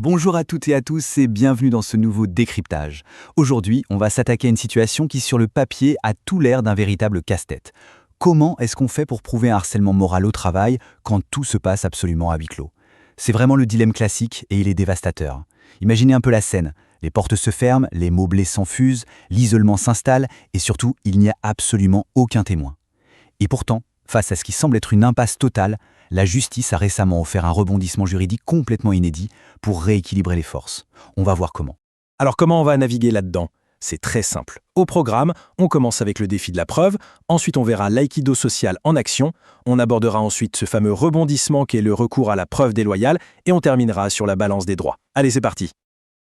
Bonjour à toutes et à tous et bienvenue dans ce nouveau décryptage. Aujourd'hui, on va s'attaquer à une situation qui sur le papier a tout l'air d'un véritable casse-tête. Comment est-ce qu'on fait pour prouver un harcèlement moral au travail quand tout se passe absolument à huis clos? C'est vraiment le dilemme classique et il est dévastateur. Imaginez un peu la scène. Les portes se ferment, les mots blessants fusent, l'isolement s'installe et surtout, il n'y a absolument aucun témoin. Et pourtant, face à ce qui semble être une impasse totale, la justice a récemment offert un rebondissement juridique complètement inédit pour rééquilibrer les forces. On va voir comment. Alors comment on va naviguer là-dedans? C'est très simple. Au programme, on commence avec le défi de la preuve, ensuite on verra l'aïkido social en action, on abordera ensuite ce fameux rebondissement qui est le recours à la preuve déloyale et on terminera sur la balance des droits. Allez, c'est parti.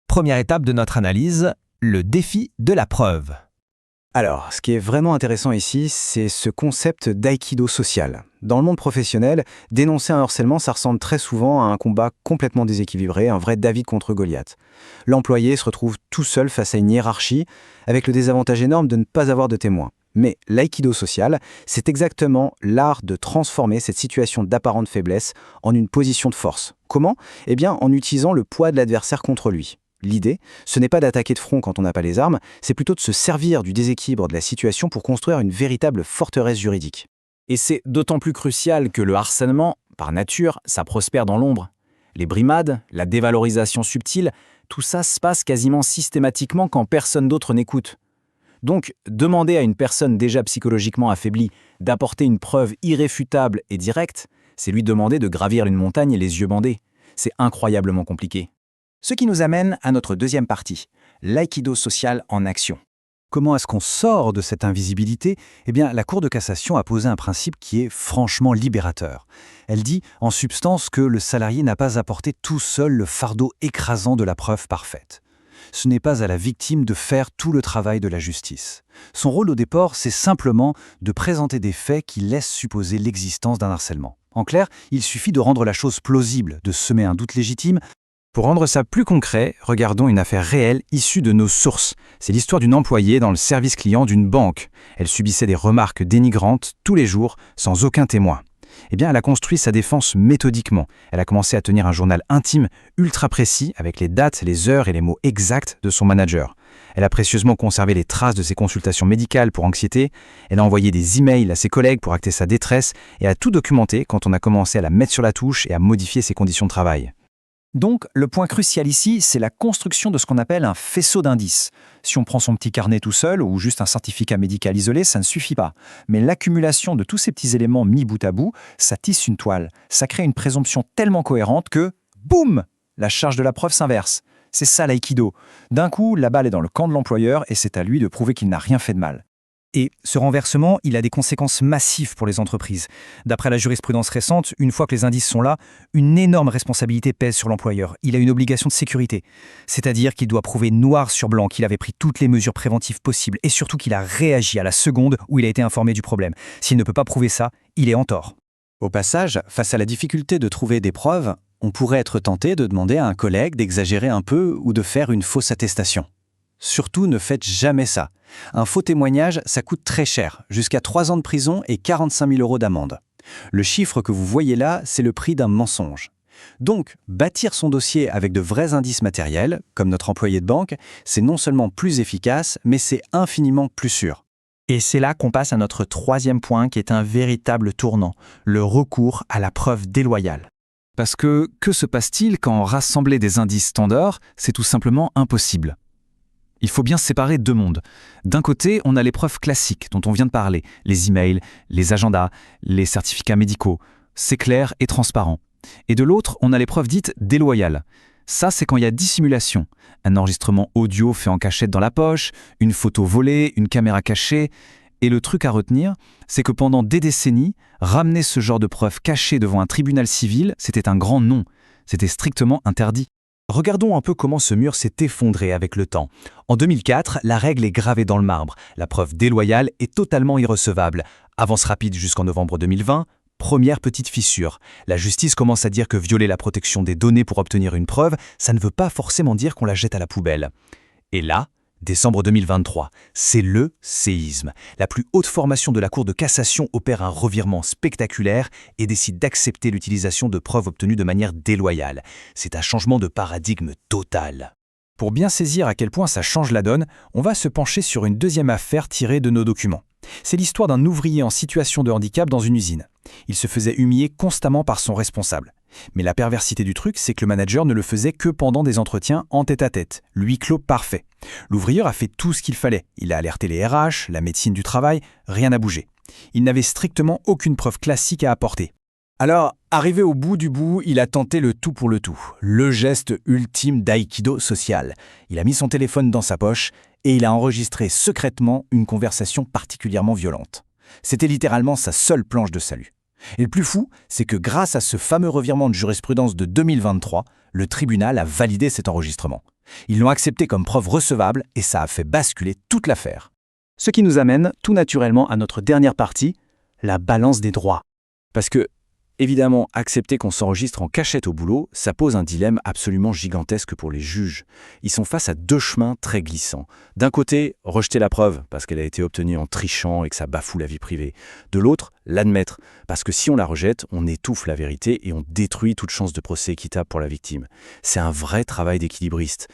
Première étape de notre analyse, le défi de la preuve. Alors, ce qui est vraiment intéressant ici, c'est ce concept d'aïkido social. Dans le monde professionnel, dénoncer un harcèlement, ça ressemble très souvent à un combat complètement déséquilibré, un vrai David contre Goliath. L'employé se retrouve tout seul face à une hiérarchie, avec le désavantage énorme de ne pas avoir de témoins. Mais l'aïkido social, c'est exactement l'art de transformer cette situation d'apparente faiblesse en une position de force. Comment? Eh bien, en utilisant le poids de l'adversaire contre lui. L'idée, ce n'est pas d'attaquer de front quand on n'a pas les armes, c'est plutôt de se servir du déséquilibre de la situation pour construire une véritable forteresse juridique. Et c'est d'autant plus crucial que le harcèlement, par nature, ça prospère dans l'ombre. Les brimades, la dévalorisation subtile, tout ça se passe quasiment systématiquement quand personne d'autre n'écoute. Donc, demander à une personne déjà psychologiquement affaiblie d'apporter une preuve irréfutable et directe, c'est lui demander de gravir une montagne les yeux bandés. C'est incroyablement compliqué. Ce qui nous amène à notre deuxième partie, l'aïkido social en action. Comment est-ce qu'on sort de cette invisibilité? Eh bien, la Cour de cassation a posé un principe qui est franchement libérateur. Elle dit, en substance, que le salarié n'a pas à porter tout seul le fardeau écrasant de la preuve parfaite. Ce n'est pas à la victime de faire tout le travail de la justice. Son rôle au départ, c'est simplement de présenter des faits qui laissent supposer l'existence d'un harcèlement. En clair, il suffit de rendre la chose plausible, de semer un doute légitime. Pour rendre ça plus concret, regardons une affaire réelle issue de nos sources. C'est l'histoire d'une employée dans le service client d'une banque. Elle subissait des remarques dénigrantes tous les jours, sans aucun témoin. Eh bien, elle a construit sa défense méthodiquement. Elle a commencé à tenir un journal intime, ultra précis, avec les dates, les heures et les mots exacts de son manager. Elle a précieusement conservé les traces de ses consultations médicales pour anxiété. Elle a envoyé des emails à ses collègues pour acter sa détresse et a tout documenté quand on a commencé à la mettre sur la touche et à modifier ses conditions de travail. Donc, le point crucial ici, c'est la construction de ce qu'on appelle un faisceau d'indices. Si on prend son petit carnet tout seul ou juste un certificat médical isolé, ça ne suffit pas. Mais l'accumulation de tous ces petits éléments mis bout à bout, ça tisse une toile. Ça crée une présomption tellement cohérente que, boum, la charge de la preuve s'inverse. C'est ça l'aïkido. D'un coup, la balle est dans le camp de l'employeur et c'est à lui de prouver qu'il n'a rien fait de mal. Et ce renversement, il a des conséquences massives pour les entreprises. D'après la jurisprudence récente, une fois que les indices sont là, une énorme responsabilité pèse sur l'employeur. Il a une obligation de sécurité, c'est-à-dire qu'il doit prouver noir sur blanc qu'il avait pris toutes les mesures préventives possibles et surtout qu'il a réagi à la seconde où il a été informé du problème. S'il ne peut pas prouver ça, il est en tort. Au passage, face à la difficulté de trouver des preuves, on pourrait être tenté de demander à un collègue d'exagérer un peu ou de faire une fausse attestation. Surtout, ne faites jamais ça. Un faux témoignage, ça coûte très cher, jusqu'à 3 ans de prison et 45 000 € d'amende. Le chiffre que vous voyez là, c'est le prix d'un mensonge. Donc, bâtir son dossier avec de vrais indices matériels, comme notre employé de banque, c'est non seulement plus efficace, mais c'est infiniment plus sûr. Et c'est là qu'on passe à notre troisième point qui est un véritable tournant, le recours à la preuve déloyale. Parce que se passe-t-il quand rassembler des indices standards, c'est tout simplement impossible? Il faut bien séparer deux mondes. D'un côté, on a les preuves classiques dont on vient de parler, les emails, les agendas, les certificats médicaux. C'est clair et transparent. Et de l'autre, on a les preuves dites déloyales. Ça, c'est quand il y a dissimulation. Un enregistrement audio fait en cachette dans la poche, une photo volée, une caméra cachée. Et le truc à retenir, c'est que pendant des décennies, ramener ce genre de preuves cachées devant un tribunal civil, c'était un grand non. C'était strictement interdit. Regardons un peu comment ce mur s'est effondré avec le temps. En 2004, la règle est gravée dans le marbre. La preuve déloyale est totalement irrecevable. Avance rapide jusqu'en novembre 2020, première petite fissure. La justice commence à dire que violer la protection des données pour obtenir une preuve, ça ne veut pas forcément dire qu'on la jette à la poubelle. Et là, Décembre 2023, c'est le séisme. La plus haute formation de la Cour de cassation opère un revirement spectaculaire et décide d'accepter l'utilisation de preuves obtenues de manière déloyale. C'est un changement de paradigme total. Pour bien saisir à quel point ça change la donne, on va se pencher sur une deuxième affaire tirée de nos documents. C'est l'histoire d'un ouvrier en situation de handicap dans une usine. Il se faisait humilier constamment par son responsable. Mais la perversité du truc, c'est que le manager ne le faisait que pendant des entretiens en tête-à-tête, huis clos parfait. L'ouvrier a fait tout ce qu'il fallait. Il a alerté les RH, la médecine du travail, rien n'a bougé. Il n'avait strictement aucune preuve classique à apporter. Alors, arrivé au bout du bout, il a tenté le tout pour le tout, le geste ultime d'aïkido social. Il a mis son téléphone dans sa poche et il a enregistré secrètement une conversation particulièrement violente. C'était littéralement sa seule planche de salut. Et le plus fou, c'est que grâce à ce fameux revirement de jurisprudence de 2023, le tribunal a validé cet enregistrement. Ils l'ont accepté comme preuve recevable et ça a fait basculer toute l'affaire. Ce qui nous amène tout naturellement à notre dernière partie, la balance des droits. Parce que, évidemment, accepter qu'on s'enregistre en cachette au boulot, ça pose un dilemme absolument gigantesque pour les juges. Ils sont face à deux chemins très glissants. D'un côté, rejeter la preuve, parce qu'elle a été obtenue en trichant et que ça bafoue la vie privée. De l'autre, l'admettre, parce que si on la rejette, on étouffe la vérité et on détruit toute chance de procès équitable pour la victime. C'est un vrai travail d'équilibriste.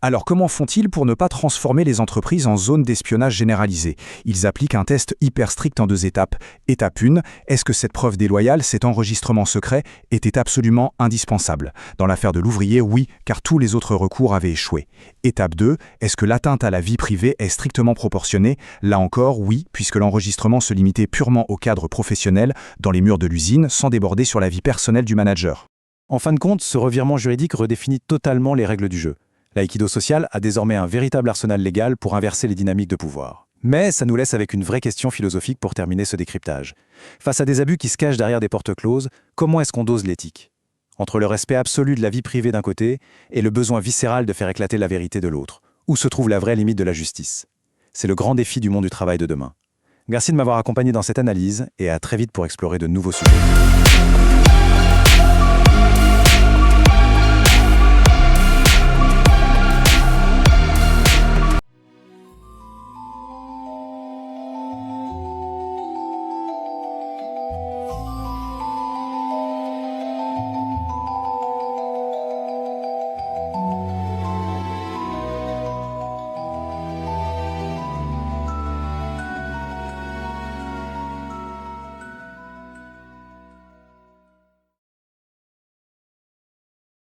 Alors comment font-ils pour ne pas transformer les entreprises en zone d'espionnage généralisée? Ils appliquent un test hyper strict en 2 étapes. Étape 1, est-ce que cette preuve déloyale, cet enregistrement secret, était absolument indispensable? Dans l'affaire de l'ouvrier, oui, car tous les autres recours avaient échoué. Étape 2, est-ce que l'atteinte à la vie privée est strictement proportionnée? Là encore, oui, puisque l'enregistrement se limitait purement au cadre professionnel, dans les murs de l'usine, sans déborder sur la vie personnelle du manager. En fin de compte, ce revirement juridique redéfinit totalement les règles du jeu. L'aïkido social a désormais un véritable arsenal légal pour inverser les dynamiques de pouvoir. Mais ça nous laisse avec une vraie question philosophique pour terminer ce décryptage. Face à des abus qui se cachent derrière des portes closes, comment est-ce qu'on dose l'éthique? Entre le respect absolu de la vie privée d'un côté et le besoin viscéral de faire éclater la vérité de l'autre, où se trouve la vraie limite de la justice? C'est le grand défi du monde du travail de demain. Merci de m'avoir accompagné dans cette analyse et à très vite pour explorer de nouveaux sujets.